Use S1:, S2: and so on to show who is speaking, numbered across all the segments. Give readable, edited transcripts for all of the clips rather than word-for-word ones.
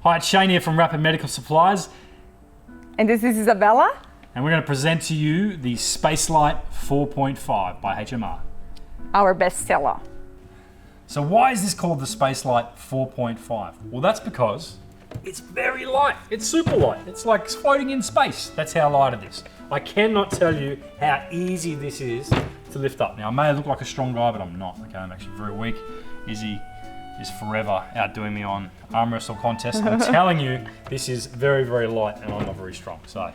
S1: Hi, it's Shane here from Rapid Medical Supplies.
S2: And this is Isabella.
S1: And we're going to present to you the SpaceLite 4.5 by HMR.
S2: Our bestseller.
S1: So why is this called the SpaceLite 4.5? Well, that's because it's very light. It's super light. It's like floating in space. That's how light it is. I cannot tell you how easy this is to lift up. Now, I may look like a strong guy, but I'm not. Okay, I'm actually very weak. Izzy is forever outdoing me on arm wrestle contests. I'm telling you, this is very, very light, and I'm not very strong. So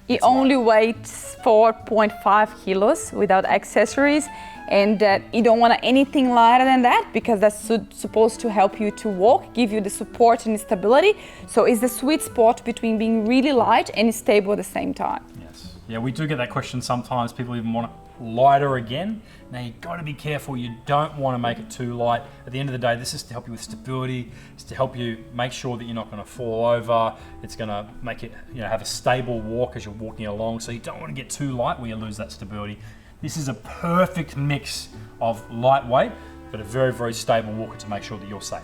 S2: it only weighs 4.5 kilos without accessories, and you don't want anything lighter than that because that's supposed to help you to walk, give you the support and stability. So it's the sweet spot between being really light and stable at the same time.
S1: Yes. Yeah, we do get that question sometimes. People even want it lighter again. Now you've got to be careful. You don't want to make it too light. At the end of the day, this is to help you with stability. It's to help you make sure that you're not going to fall over. It's going to make it, have a stable walk as you're walking along. So you don't want to get too light where you lose that stability. This is a perfect mix of lightweight, but a very, very stable walker to make sure that you're safe.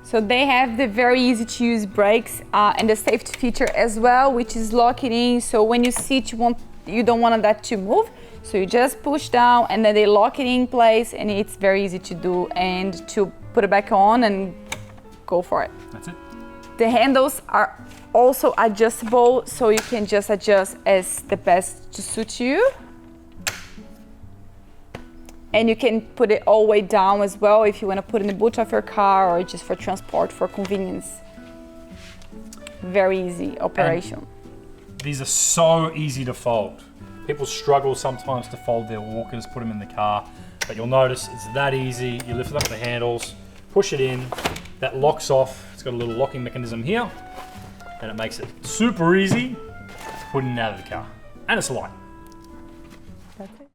S2: So they have the very easy to use brakes and the safety feature as well, which is locking in. So when you sit, you don't want that to move. So you just push down and then they lock it in place, and it's very easy to do and to put it back on and go for it.
S1: That's it.
S2: The handles are also adjustable, so you can just adjust as the best to suit you. And you can put it all the way down as well if you want to put in the boot of your car or just for transport, for convenience. Very easy operation.
S1: And these are so easy to fold. People struggle sometimes to fold their walkers, put them in the car, but you'll notice it's that easy. You lift up the handles, push it in, that locks off. It's got a little locking mechanism here, and it makes it super easy to put in and out of the car. And it's light.
S2: That's it.